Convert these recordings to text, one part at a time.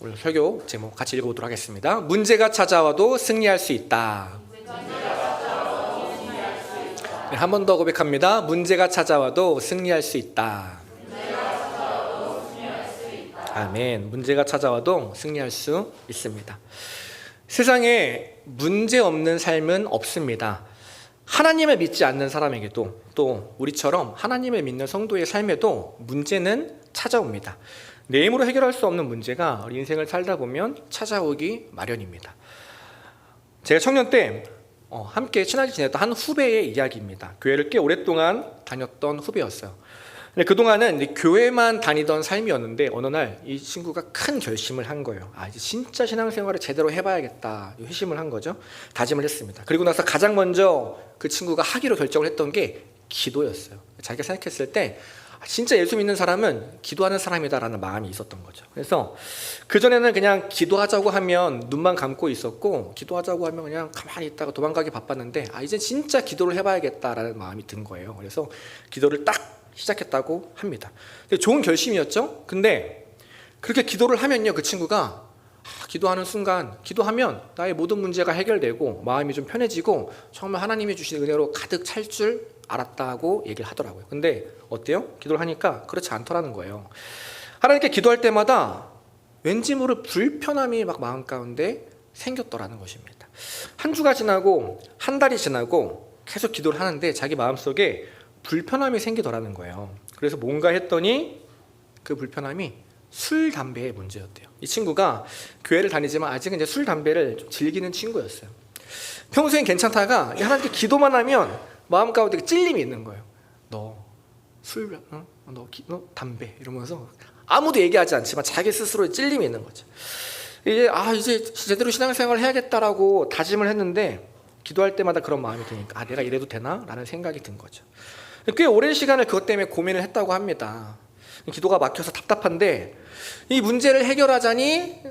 오늘 설교 제목 같이 읽어보도록 하겠습니다. 문제가 찾아와도 승리할 수 있다. 네, 한 번 더 고백합니다. 문제가 찾아와도 승리할 수 있다. 아멘. 문제가 찾아와도 승리할 수 있습니다. 세상에 문제 없는 삶은 없습니다. 하나님을 믿지 않는 사람에게도 또 우리처럼 하나님을 믿는 성도의 삶에도 문제는 찾아옵니다. 내 힘으로 해결할 수 없는 문제가 우리 인생을 살다 보면 찾아오기 마련입니다. 제가 청년 때 함께 친하게 지냈던 한 후배의 이야기입니다. 교회를 꽤 오랫동안 다녔던 후배였어요. 근데 그동안은 교회만 다니던 삶이었는데 어느 날 이 친구가 큰 결심을 한 거예요. 이제 진짜 신앙생활을 제대로 해봐야겠다. 회심을 한 거죠. 다짐을 했습니다. 그리고 나서 가장 먼저 그 친구가 하기로 결정을 했던 게 기도였어요. 자기가 생각했을 때 진짜 예수 믿는 사람은 기도하는 사람이다라는 마음이 있었던 거죠. 그래서 그전에는 그냥 기도하자고 하면 눈만 감고 있었고 기도하자고 하면 그냥 가만히 있다가 도망가기 바빴는데 이제 진짜 기도를 해봐야겠다라는 마음이 든 거예요. 그래서 기도를 딱 시작했다고 합니다. 좋은 결심이었죠. 근데 그렇게 기도를 하면요, 그 친구가 기도하는 순간 기도하면 나의 모든 문제가 해결되고 마음이 좀 편해지고 정말 하나님이 주신 은혜로 가득 찰 줄 알았다고 얘기를 하더라고요. 근데 어때요? 기도를 하니까 그렇지 않더라는 거예요. 하나님께 기도할 때마다 왠지 모를 불편함이 막 마음 가운데 생겼더라는 것입니다. 한 주가 지나고 한 달이 지나고 계속 기도를 하는데 자기 마음속에 불편함이 생기더라는 거예요. 그래서 뭔가 했더니 그 불편함이 술, 담배의 문제였대요. 이 친구가 교회를 다니지만 아직은 이제 술, 담배를 좀 즐기는 친구였어요. 평소엔 괜찮다가 하나님께 기도만 하면 마음 가운데 찔림이 있는 거예요. 너 술, 너 담배 이러면서 아무도 얘기하지 않지만 자기 스스로의 찔림이 있는 거죠. 이제 제대로 신앙생활을 해야겠다라고 다짐을 했는데 기도할 때마다 그런 마음이 드니까 내가 이래도 되나? 라는 생각이 든 거죠. 꽤 오랜 시간을 그것 때문에 고민을 했다고 합니다. 기도가 막혀서 답답한데 이 문제를 해결하자니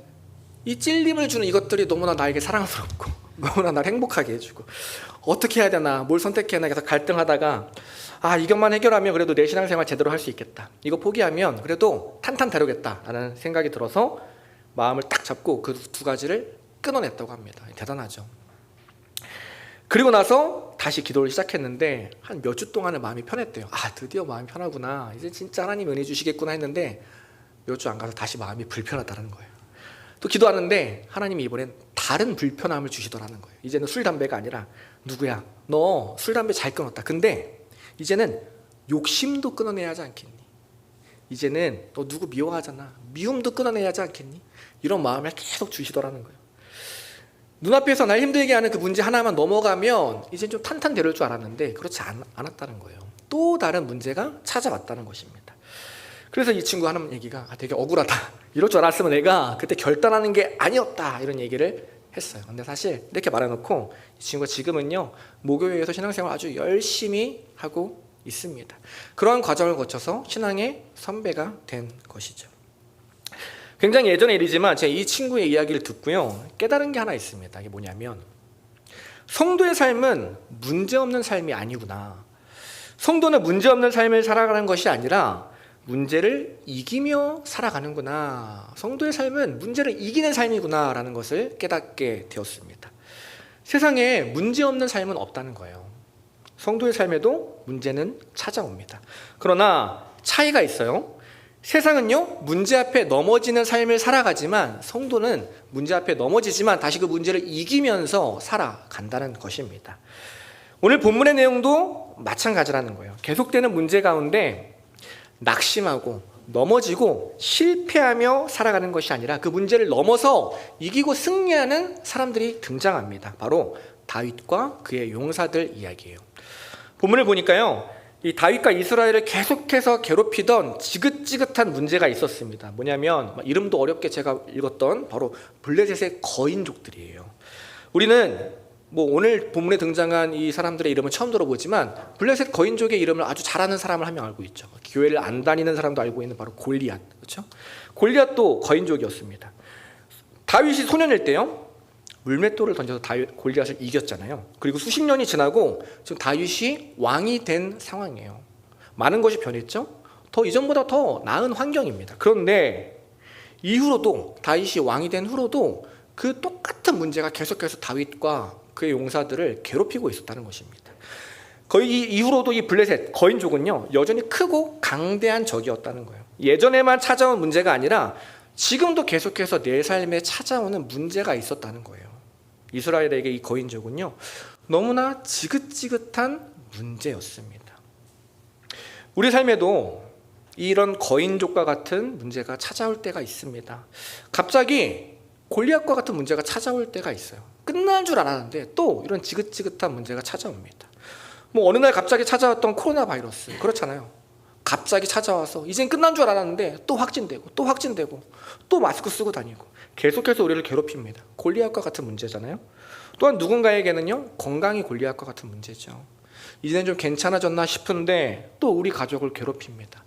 이 찔림을 주는 이것들이 너무나 나에게 사랑스럽고 너무나 나를 행복하게 해주고 어떻게 해야 되나, 뭘 선택해야 하나 계속 갈등하다가 이것만 해결하면 그래도 내 신앙생활 제대로 할 수 있겠다. 이거 포기하면 그래도 탄탄다루겠다라는 생각이 들어서 마음을 딱 잡고 그 두 가지를 끊어냈다고 합니다. 대단하죠. 그리고 나서 다시 기도를 시작했는데 한 몇 주 동안은 마음이 편했대요. 드디어 마음이 편하구나. 이제 진짜 하나님이 은혜 주시겠구나 했는데 몇 주 안 가서 다시 마음이 불편하다는 거예요. 또 기도하는데 하나님이 이번엔 다른 불편함을 주시더라는 거예요. 이제는 술, 담배가 아니라 누구야? 너 술, 담배 잘 끊었다. 근데 이제는 욕심도 끊어내야 하지 않겠니? 이제는 너 누구 미워하잖아. 미움도 끊어내야 하지 않겠니? 이런 마음을 계속 주시더라는 거예요. 눈앞에서 날 힘들게 하는 그 문제 하나만 넘어가면 이제 좀 탄탄대로일 줄 알았는데 그렇지 않았다는 거예요. 또 다른 문제가 찾아왔다는 것입니다. 그래서 이 친구 하는 얘기가 되게 억울하다. 이럴 줄 알았으면 내가 그때 결단하는 게 아니었다. 이런 얘기를 했어요. 근데 사실 이렇게 말해놓고 이 친구가 지금은요, 모교회에서 신앙생활 아주 열심히 하고 있습니다. 그러한 과정을 거쳐서 신앙의 선배가 된 것이죠. 굉장히 예전의 일이지만 제가 이 친구의 이야기를 듣고요, 깨달은 게 하나 있습니다. 이게 뭐냐면 성도의 삶은 문제없는 삶이 아니구나. 성도는 문제없는 삶을 살아가는 것이 아니라 문제를 이기며 살아가는구나. 성도의 삶은 문제를 이기는 삶이구나 라는 것을 깨닫게 되었습니다. 세상에 문제없는 삶은 없다는 거예요. 성도의 삶에도 문제는 찾아옵니다. 그러나 차이가 있어요. 세상은요, 문제 앞에 넘어지는 삶을 살아가지만 성도는 문제 앞에 넘어지지만 다시 그 문제를 이기면서 살아간다는 것입니다. 오늘 본문의 내용도 마찬가지라는 거예요. 계속되는 문제 가운데 낙심하고 넘어지고 실패하며 살아가는 것이 아니라 그 문제를 넘어서 이기고 승리하는 사람들이 등장합니다. 바로 다윗과 그의 용사들 이야기예요. 본문을 보니까요, 이 다윗과 이스라엘을 계속해서 괴롭히던 지긋지긋한 문제가 있었습니다. 뭐냐면 이름도 어렵게 제가 읽었던 바로 블레셋의 거인족들이에요. 우리는 오늘 본문에 등장한 이 사람들의 이름은 처음 들어보지만 블레셋 거인족의 이름을 아주 잘 아는 사람을 한 명 알고 있죠. 교회를 안 다니는 사람도 알고 있는 바로 골리앗. 그렇죠? 골리앗도 거인족이었습니다. 다윗이 소년일 때요, 물맷돌을 던져서 골리앗을 이겼잖아요. 그리고 수십 년이 지나고 지금 다윗이 왕이 된 상황이에요. 많은 것이 변했죠. 더 이전보다 더 나은 환경입니다. 그런데 이후로도 다윗이 왕이 된 후로도 그 똑같은 문제가 계속해서 다윗과 그의 용사들을 괴롭히고 있었다는 것입니다. 거의 이후로도 이 블레셋 거인족은요 여전히 크고 강대한 적이었다는 거예요. 예전에만 찾아온 문제가 아니라 지금도 계속해서 내 삶에 찾아오는 문제가 있었다는 거예요. 이스라엘에게 이 거인족은요 너무나 지긋지긋한 문제였습니다. 우리 삶에도 이런 거인족과 같은 문제가 찾아올 때가 있습니다. 갑자기 골리앗과 같은 문제가 찾아올 때가 있어요. 끝난 줄 알았는데 또 이런 지긋지긋한 문제가 찾아옵니다. 뭐 어느 날 갑자기 찾아왔던 코로나 바이러스 그렇잖아요. 갑자기 찾아와서 이젠 끝난 줄 알았는데 또 확진되고 또 확진되고 또 마스크 쓰고 다니고 계속해서 우리를 괴롭힙니다. 골리앗과 같은 문제잖아요. 또한 누군가에게는요 건강이 골리앗과 같은 문제죠. 이제는 좀 괜찮아졌나 싶은데 또 우리 가족을 괴롭힙니다.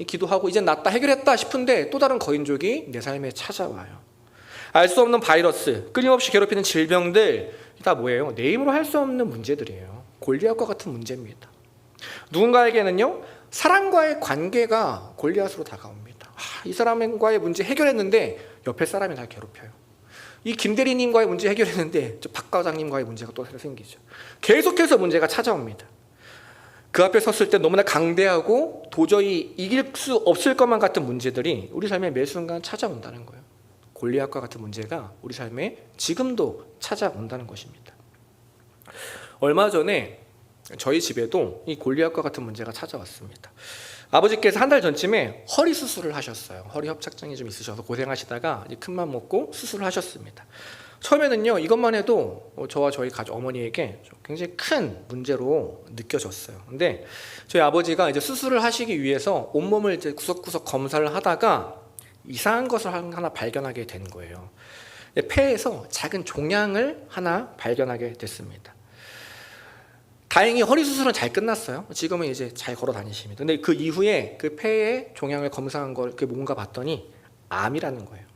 기도하고 이젠 낫다 해결했다 싶은데 또 다른 거인족이 내 삶에 찾아와요. 알 수 없는 바이러스, 끊임없이 괴롭히는 질병들 다 뭐예요? 내 힘으로 할 수 없는 문제들이에요. 골리앗과 같은 문제입니다. 누군가에게는요 사람과의 관계가 골리앗으로 다가옵니다. 이 사람과의 문제 해결했는데 옆에 사람이 날 괴롭혀요. 이 김대리님과의 문제 해결했는데 저 박 과장님과의 문제가 또 새로 생기죠. 계속해서 문제가 찾아옵니다. 그 앞에 섰을 때 너무나 강대하고 도저히 이길 수 없을 것만 같은 문제들이 우리 삶에 매 순간 찾아온다는 거예요. 골리앗과 같은 문제가 우리 삶에 지금도 찾아온다는 것입니다. 얼마 전에 저희 집에도 이 골리앗과 같은 문제가 찾아왔습니다. 아버지께서 한 달 전쯤에 허리 수술을 하셨어요. 허리 협착증이 좀 있으셔서 고생하시다가 큰 맘 먹고 수술을 하셨습니다. 처음에는요 이것만 해도 저와 저희 가족 어머니에게 굉장히 큰 문제로 느껴졌어요. 근데 저희 아버지가 이제 수술을 하시기 위해서 온몸을 이제 구석구석 검사를 하다가 이상한 것을 하나 발견하게 된 거예요. 폐에서 작은 종양을 하나 발견하게 됐습니다. 다행히 허리 수술은 잘 끝났어요. 지금은 이제 잘 걸어 다니십니다. 근데 그 이후에 그 폐에 종양을 검사한 걸 그게 뭔가 봤더니 암이라는 거예요.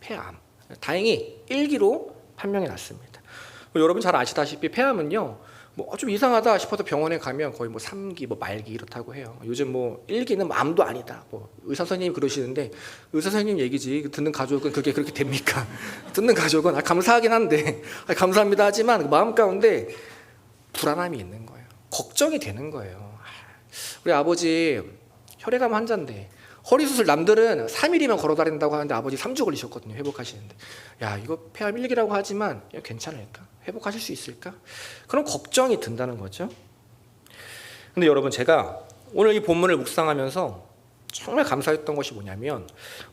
폐암. 다행히 1기로 판명이 났습니다. 여러분 잘 아시다시피 폐암은요 뭐 좀 이상하다 싶어서 병원에 가면 거의 뭐 3기, 뭐 말기 이렇다고 해요. 요즘 뭐 1기는 암도 아니다. 뭐 의사 선생님이 그러시는데 의사 선생님 얘기지 듣는 가족은 그게 그렇게 됩니까? 듣는 가족은 감사하긴 한데 감사합니다 하지만 마음 가운데 불안함이 있는 거예요. 걱정이 되는 거예요. 우리 아버지 혈액암 환자인데 허리 수술 남들은 3일이면 걸어 다닌다고 하는데 아버지 3주 걸리셨거든요. 회복하시는데. 야, 이거 폐암 1기라고 하지만 괜찮을까? 회복하실 수 있을까? 그런 걱정이 든다는 거죠. 근데 여러분 제가 오늘 이 본문을 묵상하면서 정말 감사했던 것이 뭐냐면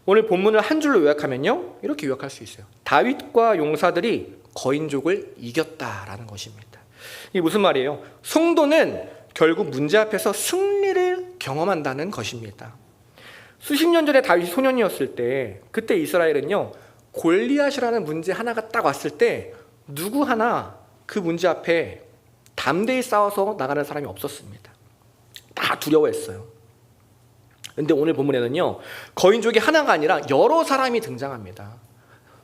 오늘 본문을 한 줄로 요약하면요. 이렇게 요약할 수 있어요. 다윗과 용사들이 거인족을 이겼다라는 것입니다. 이게 무슨 말이에요? 성도는 결국 문제 앞에서 승리를 경험한다는 것입니다. 수십 년 전에 다윗이 소년이었을 때 그때 이스라엘은요 골리앗이라는 문제 하나가 딱 왔을 때 누구 하나 그 문제 앞에 담대히 싸워서 나가는 사람이 없었습니다. 다 두려워했어요. 근데 오늘 본문에는요 거인족이 하나가 아니라 여러 사람이 등장합니다.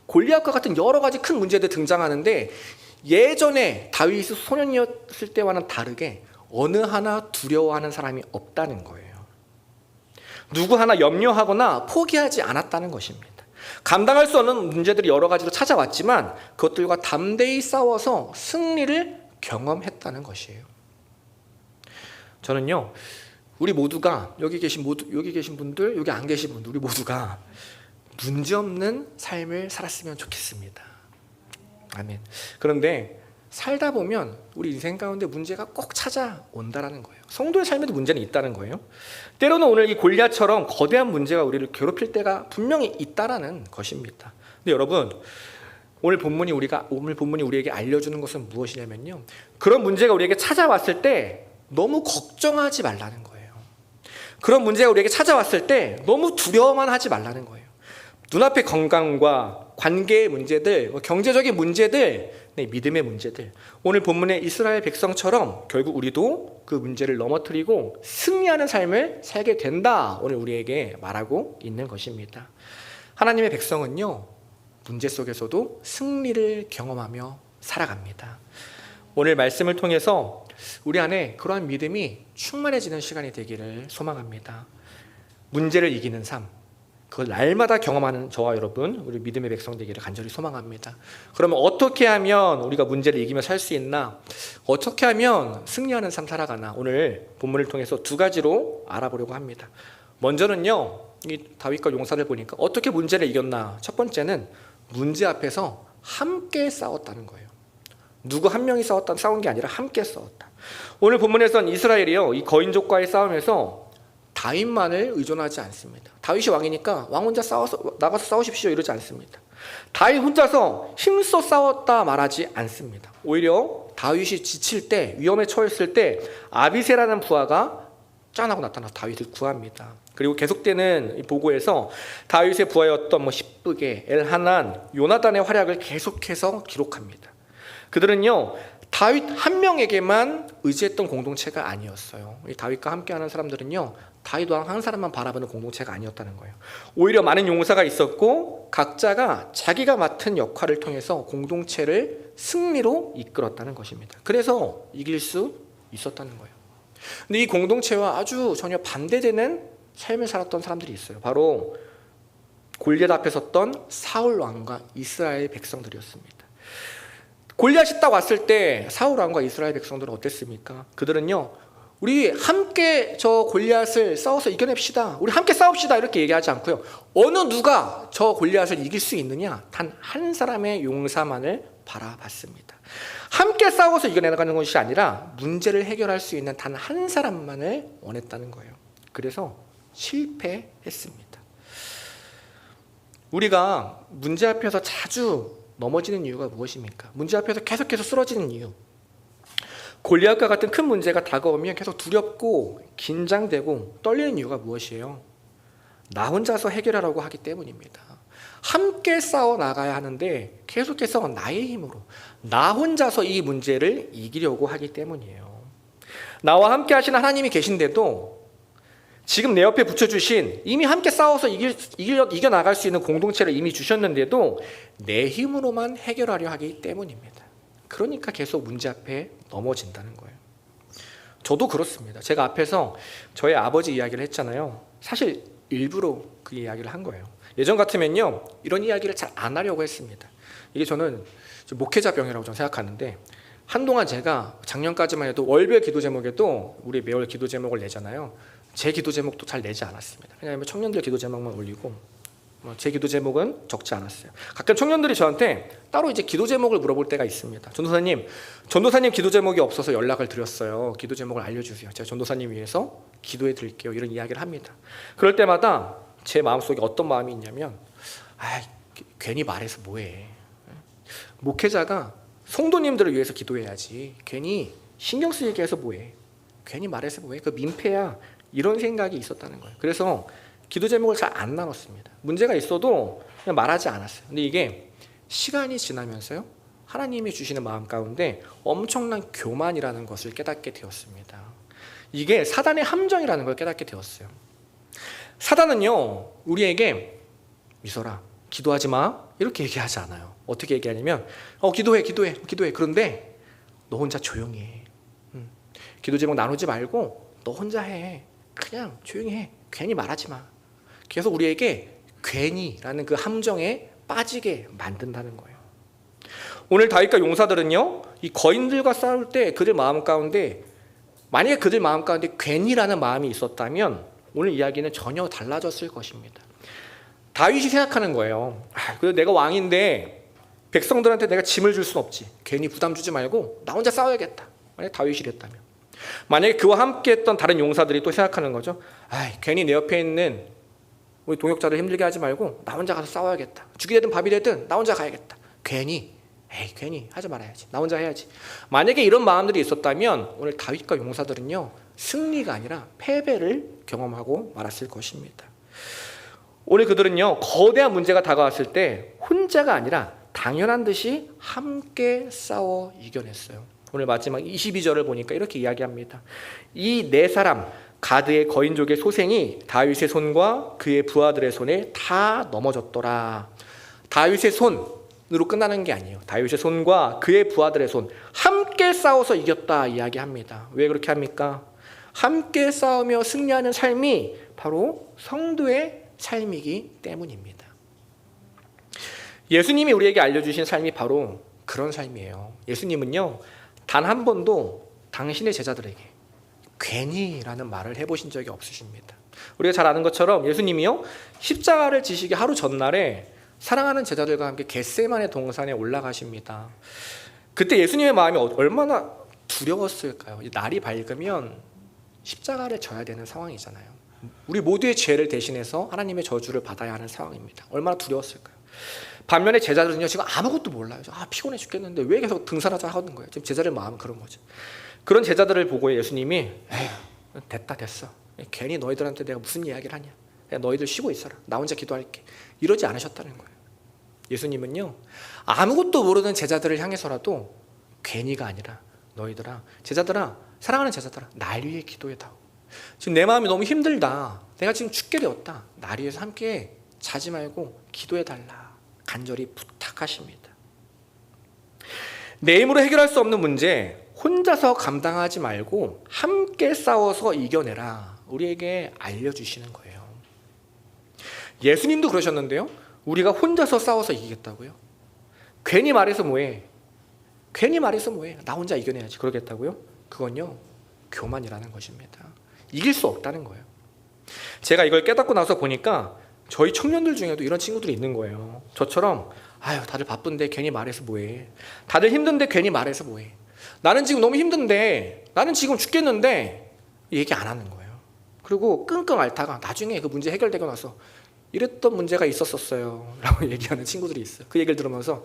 골리앗과 같은 여러 가지 큰 문제들 등장하는데 예전에 다윗이 소년이었을 때와는 다르게 어느 하나 두려워하는 사람이 없다는 거예요. 누구 하나 염려하거나 포기하지 않았다는 것입니다. 감당할 수 없는 문제들이 여러 가지로 찾아왔지만 그것들과 담대히 싸워서 승리를 경험했다는 것이에요. 저는요 우리 모두가 여기 계신 분들, 여기 안 계신 분들 우리 모두가 문제없는 삶을 살았으면 좋겠습니다. 아멘. 그런데 살다 보면 우리 인생 가운데 문제가 꼭 찾아온다라는 거예요. 성도의 삶에도 문제는 있다는 거예요. 때로는 오늘 이 골리앗처럼 거대한 문제가 우리를 괴롭힐 때가 분명히 있다라는 것입니다. 근데 여러분 오늘 본문이 우리에게 알려주는 것은 무엇이냐면요. 그런 문제가 우리에게 찾아왔을 때 너무 걱정하지 말라는 거예요. 그런 문제가 우리에게 찾아왔을 때 너무 두려워만 하지 말라는 거예요. 눈앞의 건강과 관계의 문제들, 경제적인 문제들, 믿음의 문제들, 오늘 본문의 이스라엘 백성처럼 결국 우리도 그 문제를 넘어뜨리고 승리하는 삶을 살게 된다. 오늘 우리에게 말하고 있는 것입니다. 하나님의 백성은요 문제 속에서도 승리를 경험하며 살아갑니다. 오늘 말씀을 통해서 우리 안에 그러한 믿음이 충만해지는 시간이 되기를 소망합니다. 문제를 이기는 삶, 그걸 날마다 경험하는 저와 여러분, 우리 믿음의 백성 되기를 간절히 소망합니다. 그러면 어떻게 하면 우리가 문제를 이기며 살 수 있나? 어떻게 하면 승리하는 삶 살아가나? 오늘 본문을 통해서 두 가지로 알아보려고 합니다. 먼저는요, 이 다윗과 용사들 보니까 어떻게 문제를 이겼나? 첫 번째는 문제 앞에서 함께 싸웠다는 거예요. 누구 한 명이 싸운 게 아니라 함께 싸웠다. 오늘 본문에서는 이스라엘이요, 이 거인족과의 싸움에서 다윗만을 의존하지 않습니다. 다윗이 왕이니까 왕 혼자 나가서 싸우십시오 이러지 않습니다. 다윗 혼자서 힘써 싸웠다 말하지 않습니다. 오히려 다윗이 지칠 때, 위험에 처했을 때 아비새라는 부하가 짠하고 나타나서 다윗을 구합니다. 그리고 계속되는 이 보고에서 다윗의 부하였던 십브게, 엘하난, 요나단의 활약을 계속해서 기록합니다. 그들은요, 다윗 한 명에게만 의지했던 공동체가 아니었어요. 이 다윗과 함께하는 사람들은요, 다윗 왕 한 사람만 바라보는 공동체가 아니었다는 거예요. 오히려 많은 용사가 있었고 각자가 자기가 맡은 역할을 통해서 공동체를 승리로 이끌었다는 것입니다. 그래서 이길 수 있었다는 거예요. 근데 이 공동체와 아주 전혀 반대되는 삶을 살았던 사람들이 있어요. 바로 골리앗 앞에 섰던 사울 왕과 이스라엘 백성들이었습니다. 골리앗이 딱 왔을 때 사울 왕과 이스라엘 백성들은 어땠습니까? 그들은요, 우리 함께 저 골리앗을 싸워서 이겨냅시다, 우리 함께 싸웁시다 이렇게 얘기하지 않고요, 어느 누가 저 골리앗을 이길 수 있느냐, 단 한 사람의 용사만을 바라봤습니다. 함께 싸워서 이겨내가는 것이 아니라 문제를 해결할 수 있는 단 한 사람만을 원했다는 거예요. 그래서 실패했습니다. 우리가 문제 앞에서 자주 넘어지는 이유가 무엇입니까? 문제 앞에서 계속해서 쓰러지는 이유. 골리앗과 같은 큰 문제가 다가오면 계속 두렵고 긴장되고 떨리는 이유가 무엇이에요? 나 혼자서 해결하려고 하기 때문입니다. 함께 싸워 나가야 하는데 계속해서 나의 힘으로, 나 혼자서 이 문제를 이기려고 하기 때문이에요. 나와 함께 하시는 하나님이 계신데도 지금 내 옆에 붙여주신, 이미 함께 싸워서 이겨나갈 수 있는 공동체를 이미 주셨는데도 내 힘으로만 해결하려 하기 때문입니다. 그러니까 계속 문제 앞에 넘어진다는 거예요. 저도 그렇습니다. 제가 앞에서 저의 아버지 이야기를 했잖아요. 사실 일부러 그 이야기를 한 거예요. 예전 같으면요, 이런 이야기를 잘 안 하려고 했습니다. 이게 저는 목회자병이라고 저는 생각하는데, 한동안 제가 작년까지만 해도 월별 기도 제목에도 우리 매월 기도 제목을 내잖아요. 제 기도 제목도 잘 내지 않았습니다. 왜냐하면 청년들 기도 제목만 올리고 제 기도 제목은 적지 않았어요. 가끔 청년들이 저한테 따로 이제 기도 제목을 물어볼 때가 있습니다. 전도사님 기도 제목이 없어서 연락을 드렸어요. 기도 제목을 알려주세요. 제가 전도사님 위해서 기도해 드릴게요. 이런 이야기를 합니다. 그럴 때마다 제 마음속에 어떤 마음이 있냐면, 괜히 말해서 뭐해. 목회자가 성도님들을 위해서 기도해야지. 괜히 신경 쓰이게 해서 뭐해. 괜히 말해서 뭐해. 그 민폐야. 이런 생각이 있었다는 거예요. 그래서 기도 제목을 잘 안 나눴습니다. 문제가 있어도 그냥 말하지 않았어요. 근데 이게 시간이 지나면서요, 하나님이 주시는 마음 가운데 엄청난 교만이라는 것을 깨닫게 되었습니다. 이게 사단의 함정이라는 걸 깨닫게 되었어요. 사단은요, 우리에게 미소라, 기도하지 마 이렇게 얘기하지 않아요. 어떻게 얘기하냐면 기도해. 그런데 너 혼자 조용히 해. 기도 제목 나누지 말고 너 혼자 해. 그냥 조용히 해. 괜히 말하지 마. 그래서 우리에게 괜히라는 그 함정에 빠지게 만든다는 거예요. 오늘 다윗과 용사들은요, 이 거인들과 싸울 때 그들 마음 가운데, 만약에 그들 마음 가운데 괜히라는 마음이 있었다면 오늘 이야기는 전혀 달라졌을 것입니다. 다윗이 생각하는 거예요. 그래도 내가 왕인데 백성들한테 내가 짐을 줄 수는 없지. 괜히 부담 주지 말고 나 혼자 싸워야겠다. 만약에 다윗이 이랬다면. 만약에 그와 함께 했던 다른 용사들이 또 생각하는 거죠. 괜히 내 옆에 있는 우리 동역자를 힘들게 하지 말고 나 혼자 가서 싸워야겠다. 죽이 되든 밥이 되든 나 혼자 가야겠다. 괜히 하지 말아야지. 나 혼자 해야지. 만약에 이런 마음들이 있었다면 오늘 다윗과 용사들은요, 승리가 아니라 패배를 경험하고 말았을 것입니다. 오늘 그들은요, 거대한 문제가 다가왔을 때 혼자가 아니라 당연한 듯이 함께 싸워 이겨냈어요. 오늘 마지막 22절을 보니까 이렇게 이야기합니다. 이 네 사람 가드의 거인족의 소생이 다윗의 손과 그의 부하들의 손에 다 넘어졌더라. 다윗의 손으로 끝나는 게 아니에요. 다윗의 손과 그의 부하들의 손, 함께 싸워서 이겼다 이야기합니다. 왜 그렇게 합니까? 함께 싸우며 승리하는 삶이 바로 성도의 삶이기 때문입니다. 예수님이 우리에게 알려주신 삶이 바로 그런 삶이에요. 예수님은요, 단 한 번도 당신의 제자들에게 괜히라는 말을 해보신 적이 없으십니다. 우리가 잘 아는 것처럼 예수님이요, 십자가를 지시기 하루 전날에 사랑하는 제자들과 함께 겟세마네 동산에 올라가십니다. 그때 예수님의 마음이 얼마나 두려웠을까요? 날이 밝으면 십자가를 져야 되는 상황이잖아요. 우리 모두의 죄를 대신해서 하나님의 저주를 받아야 하는 상황입니다. 얼마나 두려웠을까요? 반면에 제자들은요, 지금 아무것도 몰라요. 피곤해 죽겠는데 왜 계속 등산하자 하는 거예요. 지금 제자들 마음은 그런 거죠. 그런 제자들을 보고 예수님이 에휴, 됐어. 괜히 너희들한테 내가 무슨 이야기를 하냐. 그냥 너희들 쉬고 있어라. 나 혼자 기도할게. 이러지 않으셨다는 거예요. 예수님은요, 아무것도 모르는 제자들을 향해서라도 괜히가 아니라 너희들아, 제자들아, 사랑하는 제자들아, 날 위해 기도해다오. 지금 내 마음이 너무 힘들다. 내가 지금 죽게 되었다. 날 위해서 함께 자지 말고 기도해달라. 간절히 부탁하십니다. 내 힘으로 해결할 수 없는 문제 혼자서 감당하지 말고 함께 싸워서 이겨내라. 우리에게 알려주시는 거예요. 예수님도 그러셨는데요, 우리가 혼자서 싸워서 이기겠다고요? 괜히 말해서 뭐해? 나 혼자 이겨내야지 그러겠다고요? 그건요, 교만이라는 것입니다. 이길 수 없다는 거예요. 제가 이걸 깨닫고 나서 보니까 저희 청년들 중에도 이런 친구들이 있는 거예요. 저처럼 다들 바쁜데 괜히 말해서 뭐해. 다들 힘든데 괜히 말해서 뭐해. 나는 지금 너무 힘든데, 나는 지금 죽겠는데 얘기 안 하는 거예요. 그리고 끙끙 앓다가 나중에 그 문제 해결되고 나서 이랬던 문제가 있었어요 라고 얘기하는 친구들이 있어요. 그 얘기를 들으면서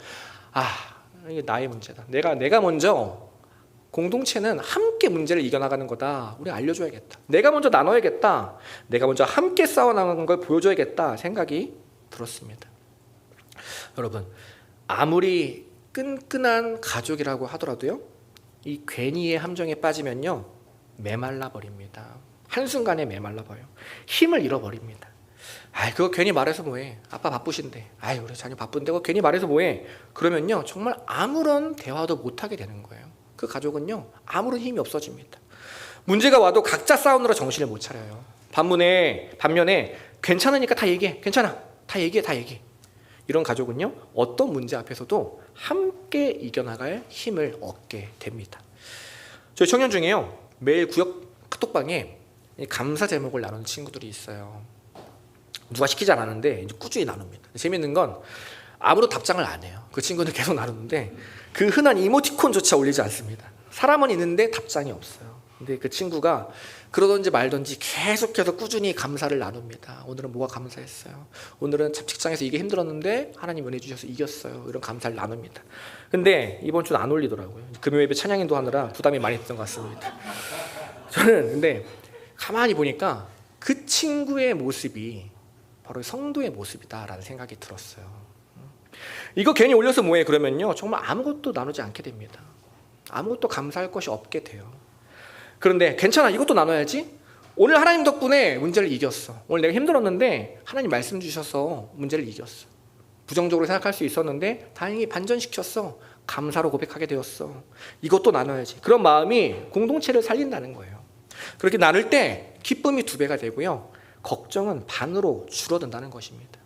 이게 나의 문제다. 내가 먼저, 공동체는 함께 문제를 이겨나가는 거다. 우리 알려줘야겠다. 내가 먼저 나눠야겠다. 내가 먼저 함께 싸워나가는 걸 보여줘야겠다 생각이 들었습니다. 여러분, 아무리 끈끈한 가족이라고 하더라도요, 이 괜히의 함정에 빠지면요, 메말라 버립니다. 한순간에 메말라 버려요. 힘을 잃어버립니다. 그거 괜히 말해서 뭐해. 아빠 바쁘신데. 우리 자녀 바쁜데 그거 괜히 말해서 뭐해. 그러면요, 정말 아무런 대화도 못하게 되는 거예요. 그 가족은요, 아무런 힘이 없어집니다. 문제가 와도 각자 싸우느라 정신을 못 차려요. 반면에 괜찮으니까 다 얘기해. 괜찮아. 다 얘기해. 이런 가족은요, 어떤 문제 앞에서도 함께 이겨나갈 힘을 얻게 됩니다. 저희 청년 중에요, 매일 구역 카톡방에 감사 제목을 나누는 친구들이 있어요. 누가 시키지 않았는데 이제 꾸준히 나눕니다. 재밌는 건 아무도 답장을 안 해요. 그 친구는 계속 나누는데 그 흔한 이모티콘조차 올리지 않습니다. 사람은 있는데 답장이 없어요. 근데 그 친구가 그러던지 말던지 계속해서 꾸준히 감사를 나눕니다. 오늘은 뭐가 감사했어요. 오늘은 직장에서 이게 힘들었는데 하나님 은혜 주셔서 이겼어요. 이런 감사를 나눕니다. 근데 이번 주는 안 올리더라고요. 금요예배 찬양인도 하느라 부담이 많이 됐던 것 같습니다. 저는 근데 가만히 보니까 그 친구의 모습이 바로 성도의 모습이다라는 생각이 들었어요. 이거 괜히 올려서 뭐해 그러면요, 정말 아무것도 나누지 않게 됩니다. 아무것도 감사할 것이 없게 돼요. 그런데 괜찮아, 이것도 나눠야지. 오늘 하나님 덕분에 문제를 이겼어. 오늘 내가 힘들었는데 하나님 말씀 주셔서 문제를 이겼어. 부정적으로 생각할 수 있었는데 다행히 반전시켰어. 감사로 고백하게 되었어. 이것도 나눠야지. 그런 마음이 공동체를 살린다는 거예요. 그렇게 나눌 때 기쁨이 2배가 되고요, 걱정은 반으로 줄어든다는 것입니다.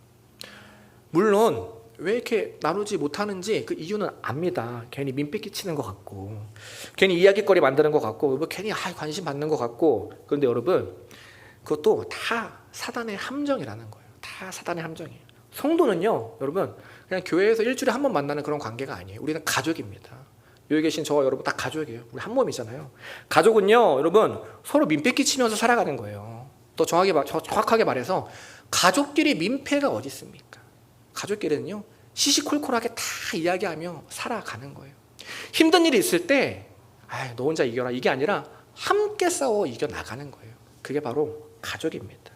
물론 왜 이렇게 나누지 못하는지 그 이유는 압니다. 괜히 민폐 끼치는 것 같고, 괜히 이야기거리 만드는 것 같고, 괜히 관심 받는 것 같고. 그런데 여러분, 그것도 다 사단의 함정이라는 거예요. 다 사단의 함정이에요. 성도는요, 여러분, 그냥 교회에서 일주일에 한 번 만나는 그런 관계가 아니에요. 우리는 가족입니다. 여기 계신 저와 여러분 다 가족이에요. 우리 한 몸이잖아요. 가족은요, 여러분, 서로 민폐 끼치면서 살아가는 거예요. 더 정확하게 말해서 가족끼리 민폐가 어디 있습니까? 가족끼리는요, 시시콜콜하게 다 이야기하며 살아가는 거예요. 힘든 일이 있을 때 너 혼자 이겨라, 이게 아니라 함께 싸워 이겨나가는 거예요. 그게 바로 가족입니다.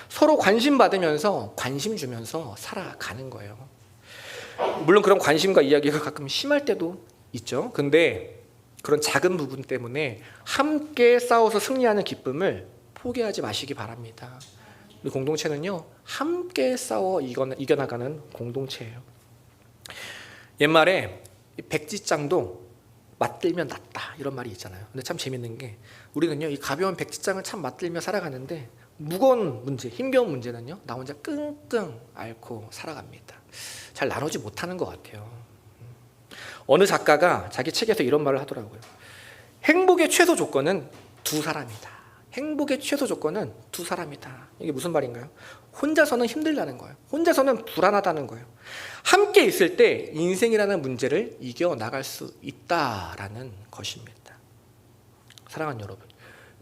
서로 관심 받으면서 관심 주면서 살아가는 거예요. 물론 그런 관심과 이야기가 가끔 심할 때도 있죠. 근데 그런 작은 부분 때문에 함께 싸워서 승리하는 기쁨을 포기하지 마시기 바랍니다. 우리 공동체는요, 함께 싸워 이겨나가는 공동체예요. 옛말에 백지장도 맞들면 낫다 이런 말이 있잖아요. 근데 참 재밌는 게 우리는요, 이 가벼운 백지장을 참 맞들며 살아가는데 무거운 문제, 힘겨운 문제는요, 나 혼자 끙끙 앓고 살아갑니다. 잘 나누지 못하는 것 같아요. 어느 작가가 자기 책에서 이런 말을 하더라고요. 행복의 최소 조건은 두 사람이다. 행복의 최소 조건은 두 사람이다. 이게 무슨 말인가요? 혼자서는 힘들다는 거예요. 혼자서는 불안하다는 거예요. 함께 있을 때 인생이라는 문제를 이겨나갈 수 있다라는 것입니다. 사랑하는 여러분,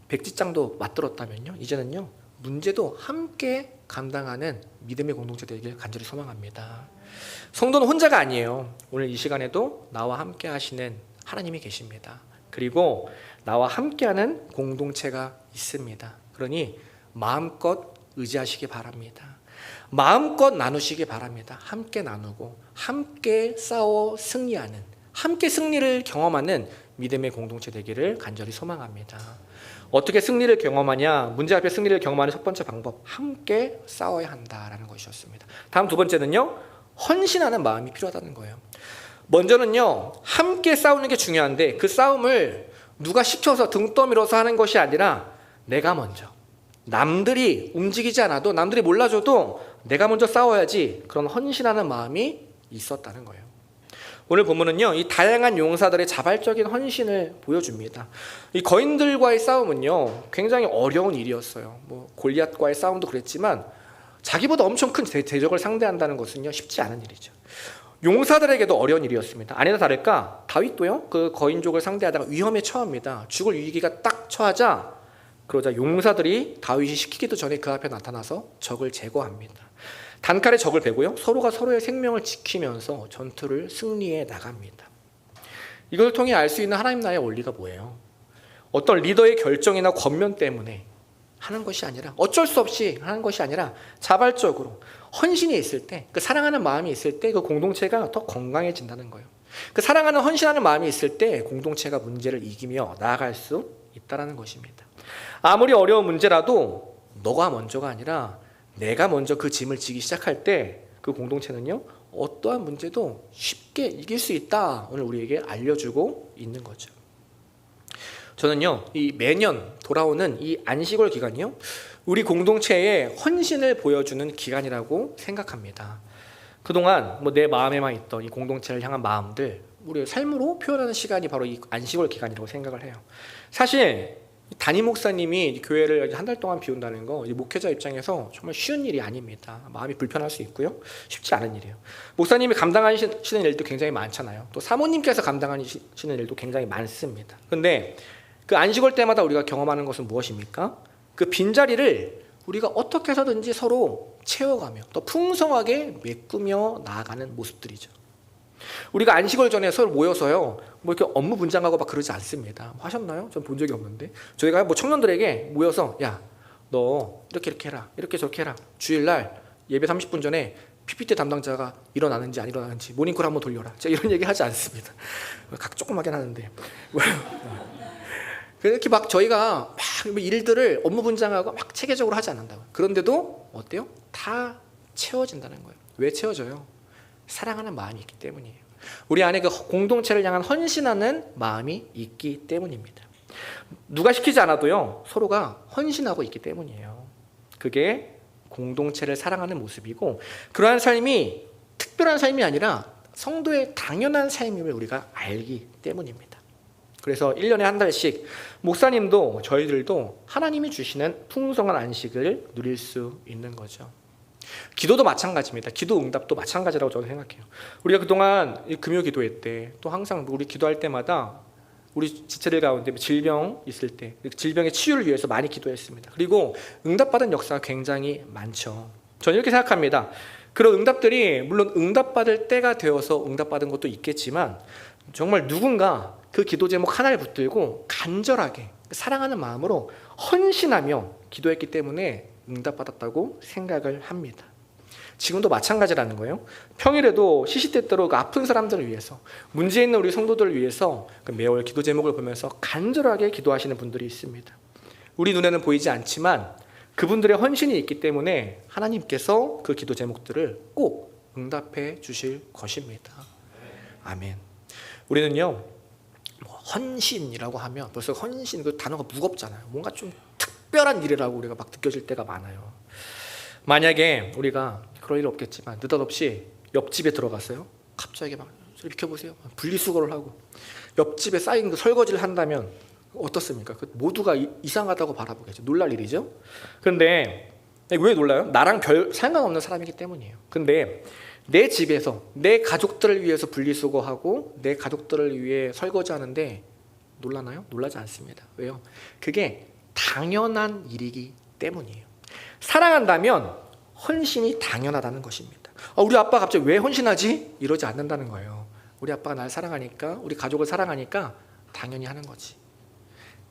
백지장도 맞들었다면요, 이제는요, 문제도 함께 감당하는 믿음의 공동체 되길 간절히 소망합니다. 성도는 혼자가 아니에요. 오늘 이 시간에도 나와 함께 하시는 하나님이 계십니다. 그리고 나와 함께하는 공동체가 있습니다. 그러니 마음껏 의지하시기 바랍니다. 마음껏 나누시기 바랍니다. 함께 나누고 함께 싸워 승리하는, 함께 승리를 경험하는 믿음의 공동체 되기를 간절히 소망합니다. 어떻게 승리를 경험하냐? 문제 앞에 승리를 경험하는 첫 번째 방법, 함께 싸워야 한다라는 것이었습니다. 다음 두 번째는요, 헌신하는 마음이 필요하다는 거예요. 먼저는요, 함께 싸우는 게 중요한데 그 싸움을 누가 시켜서 등 떠밀어서 하는 것이 아니라 내가 먼저, 남들이 움직이지 않아도, 남들이 몰라줘도 내가 먼저 싸워야지, 그런 헌신하는 마음이 있었다는 거예요. 오늘 본문은요, 이 다양한 용사들의 자발적인 헌신을 보여줍니다. 이 거인들과의 싸움은요, 굉장히 어려운 일이었어요. 골리앗과의 싸움도 그랬지만 자기보다 엄청 큰 대적을 상대한다는 것은요, 쉽지 않은 일이죠. 용사들에게도 어려운 일이었습니다. 아니나 다를까 다윗도요, 그 거인족을 상대하다가 위험에 처합니다. 죽을 위기가 딱 처하자, 그러자 용사들이 다윗이 시키기도 전에 그 앞에 나타나서 적을 제거합니다. 단칼에 적을 베고요, 서로가 서로의 생명을 지키면서 전투를 승리해 나갑니다. 이걸 통해 알 수 있는 하나님 나라의 원리가 뭐예요? 어떤 리더의 결정이나 권면 때문에 하는 것이 아니라, 어쩔 수 없이 하는 것이 아니라 자발적으로 헌신이 있을 때, 그 사랑하는 마음이 있을 때 그 공동체가 더 건강해진다는 거예요. 그 사랑하는, 헌신하는 마음이 있을 때 공동체가 문제를 이기며 나아갈 수 있다는 것입니다. 아무리 어려운 문제라도 너가 먼저가 아니라 내가 먼저 그 짐을 지기 시작할 때 그 공동체는요, 어떠한 문제도 쉽게 이길 수 있다, 오늘 우리에게 알려주고 있는 거죠. 저는요, 이 매년 돌아오는 이 안식월 기간이요, 우리 공동체의 헌신을 보여주는 기간이라고 생각합니다. 그동안 내 마음에만 있던 이 공동체를 향한 마음들, 우리의 삶으로 표현하는 시간이 바로 이 안식월 기간이라고 생각을 해요. 사실 담임 목사님이 교회를 한 달 동안 비운다는 거, 목회자 입장에서 정말 쉬운 일이 아닙니다. 마음이 불편할 수 있고요, 쉽지 않은 일이에요. 목사님이 감당하시는 일도 굉장히 많잖아요. 또 사모님께서 감당하시는 일도 굉장히 많습니다. 근데 그 안식월 때마다 우리가 경험하는 것은 무엇입니까? 그 빈자리를 우리가 어떻게 해서든지 서로 채워가며 또 풍성하게 메꾸며 나아가는 모습들이죠. 우리가 안식월 전에 서로 모여서요, 이렇게 업무 분장하고 막 그러지 않습니다. 하셨나요? 전 본 적이 없는데. 저희가 청년들에게 모여서, 야, 너 이렇게 해라, 이렇게 저렇게 해라, 주일날 예배 30분 전에 PPT 담당자가 일어나는지 안 일어나는지 모닝콜 한번 돌려라, 제가 이런 얘기 하지 않습니다. 각 조그맣게 하는데 이렇게 막 저희가 막 일들을 업무 분장하고 막 체계적으로 하지 않는다고. 그런데도 어때요? 다 채워진다는 거예요. 왜 채워져요? 사랑하는 마음이 있기 때문이에요. 우리 안에 그 공동체를 향한 헌신하는 마음이 있기 때문입니다. 누가 시키지 않아도요, 서로가 헌신하고 있기 때문이에요. 그게 공동체를 사랑하는 모습이고, 그러한 삶이 특별한 삶이 아니라 성도의 당연한 삶임을 우리가 알기 때문입니다. 그래서 1년에 한 달씩 목사님도 저희들도 하나님이 주시는 풍성한 안식을 누릴 수 있는 거죠. 기도도 마찬가지입니다. 기도 응답도 마찬가지라고 저는 생각해요. 우리가 그동안 금요 기도회 때, 또 항상 우리 기도할 때마다 우리 지체들 가운데 질병 있을 때 질병의 치유를 위해서 많이 기도했습니다. 그리고 응답받은 역사가 굉장히 많죠. 저는 이렇게 생각합니다. 그런 응답들이 물론 응답받을 때가 되어서 응답받은 것도 있겠지만, 정말 누군가 그 기도 제목 하나를 붙들고 간절하게 사랑하는 마음으로 헌신하며 기도했기 때문에 응답받았다고 생각을 합니다. 지금도 마찬가지라는 거예요. 평일에도 시시때때로 그 아픈 사람들을 위해서, 문제 있는 우리 성도들을 위해서 그 매월 기도 제목을 보면서 간절하게 기도하시는 분들이 있습니다. 우리 눈에는 보이지 않지만 그분들의 헌신이 있기 때문에 하나님께서 그 기도 제목들을 꼭 응답해 주실 것입니다. 아멘. 우리는요, 헌신이라고 하면 벌써 헌신 그 단어가 무겁잖아요. 뭔가 좀 특별한 일이라고 우리가 막 느껴질 때가 많아요. 만약에 우리가 그럴 일 없겠지만 느닷없이 옆집에 들어갔어요. 갑자기 막 비켜보세요. 분리수거를 하고 옆집에 쌓인 그 설거지를 한다면 어떻습니까? 그 모두가 이상하다고 바라보겠죠. 놀랄 일이죠. 그런데 왜 놀라요? 나랑 별 상관없는 사람이기 때문이에요. 근데 내 집에서 내 가족들을 위해서 분리수거하고 내 가족들을 위해 설거지하는데 놀라나요? 놀라지 않습니다. 왜요? 그게 당연한 일이기 때문이에요. 사랑한다면 헌신이 당연하다는 것입니다. 우리 아빠 갑자기 왜 헌신하지? 이러지 않는다는 거예요. 우리 아빠가 날 사랑하니까, 우리 가족을 사랑하니까 당연히 하는 거지.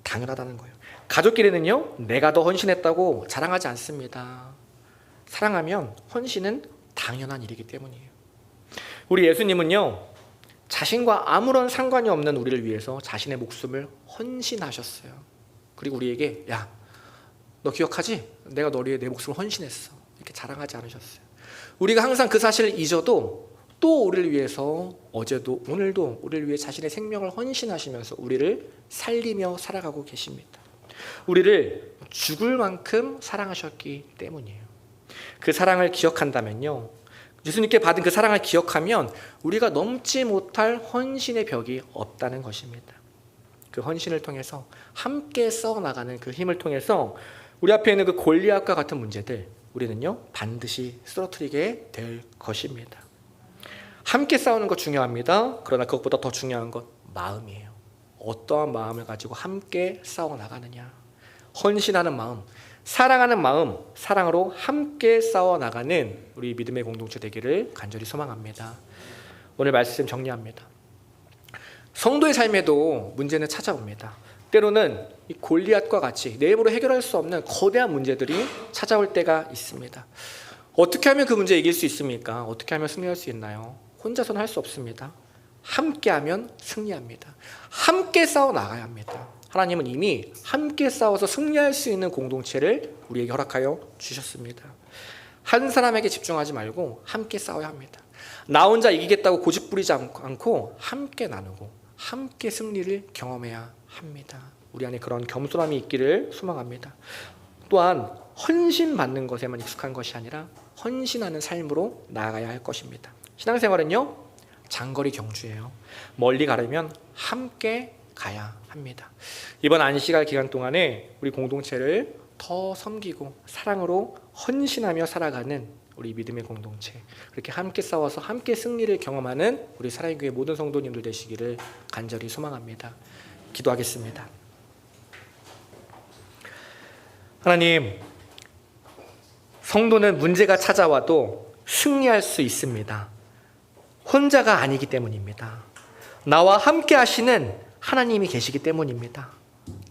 당연하다는 거예요. 가족끼리는요, 내가 더 헌신했다고 자랑하지 않습니다. 사랑하면 헌신은 당연한 일이기 때문이에요. 우리 예수님은요, 자신과 아무런 상관이 없는 우리를 위해서 자신의 목숨을 헌신하셨어요. 그리고 우리에게 야, 너 기억하지? 내가 너를 위해 내 목숨을 헌신했어. 이렇게 자랑하지 않으셨어요. 우리가 항상 그 사실을 잊어도 또 우리를 위해서 어제도 오늘도 우리를 위해 자신의 생명을 헌신하시면서 우리를 살리며 살아가고 계십니다. 우리를 죽을 만큼 사랑하셨기 때문이에요. 그 사랑을 기억한다면요, 예수님께 받은 그 사랑을 기억하면 우리가 넘지 못할 헌신의 벽이 없다는 것입니다. 그 헌신을 통해서 함께 써나가는 그 힘을 통해서 우리 앞에 있는 그 골리앗과 같은 문제들 우리는요 반드시 쓰러뜨리게 될 것입니다. 함께 싸우는 것 중요합니다. 그러나 그것보다 더 중요한 건 마음이에요. 어떠한 마음을 가지고 함께 싸워나가느냐. 헌신하는 마음, 사랑하는 마음, 사랑으로 함께 싸워나가는 우리 믿음의 공동체 되기를 간절히 소망합니다. 오늘 말씀 정리합니다. 성도의 삶에도 문제는 찾아옵니다. 때로는 이 골리앗과 같이 내 힘으로 해결할 수 없는 거대한 문제들이 찾아올 때가 있습니다. 어떻게 하면 그 문제 이길 수 있습니까? 어떻게 하면 승리할 수 있나요? 혼자서는 할 수 없습니다. 함께하면 승리합니다. 함께 싸워 나가야 합니다. 하나님은 이미 함께 싸워서 승리할 수 있는 공동체를 우리에게 허락하여 주셨습니다. 한 사람에게 집중하지 말고 함께 싸워야 합니다. 나 혼자 이기겠다고 고집 부리지 않고 함께 나누고 함께 승리를 경험해야 합니다. 우리 안에 그런 겸손함이 있기를 소망합니다. 또한 헌신받는 것에만 익숙한 것이 아니라 헌신하는 삶으로 나아가야 할 것입니다. 신앙생활은요, 장거리 경주예요. 멀리 가려면 함께 가야 합니다. 이번 안식일 기간 동안에 우리 공동체를 더 섬기고 사랑으로 헌신하며 살아가는 우리 믿음의 공동체, 그렇게 함께 싸워서 함께 승리를 경험하는 우리 사랑의 교회 모든 성도님들 되시기를 간절히 소망합니다. 기도하겠습니다. 하나님, 성도는 문제가 찾아와도 승리할 수 있습니다. 혼자가 아니기 때문입니다. 나와 함께 하시는 하나님이 계시기 때문입니다.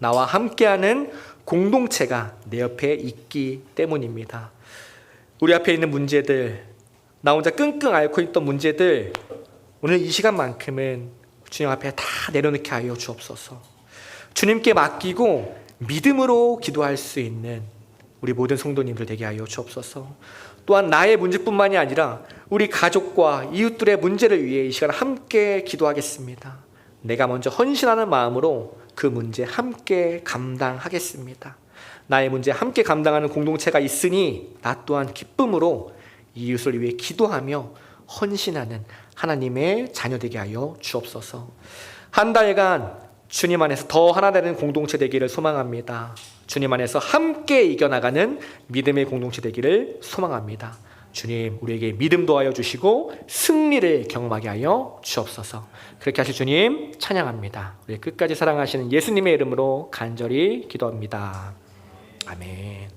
나와 함께하는 공동체가 내 옆에 있기 때문입니다. 우리 앞에 있는 문제들, 나 혼자 끙끙 앓고 있던 문제들, 오늘 이 시간만큼은 주님 앞에 다 내려놓게 하여 주옵소서. 주님께 맡기고 믿음으로 기도할 수 있는 우리 모든 성도님들 되게 하여 주옵소서. 또한 나의 문제뿐만이 아니라 우리 가족과 이웃들의 문제를 위해 이 시간 함께 기도하겠습니다. 내가 먼저 헌신하는 마음으로 그 문제 함께 감당하겠습니다. 나의 문제 함께 감당하는 공동체가 있으니 나 또한 기쁨으로 이웃을 위해 기도하며 헌신하는 하나님의 자녀 되게 하여 주옵소서. 한 달간 주님 안에서 더 하나 되는 공동체 되기를 소망합니다. 주님 안에서 함께 이겨나가는 믿음의 공동체 되기를 소망합니다. 주님, 우리에게 믿음 도하여 주시고 승리를 경험하게 하여 주옵소서. 그렇게 하실 주님 찬양합니다. 우리 끝까지 사랑하시는 예수님의 이름으로 간절히 기도합니다. 아멘.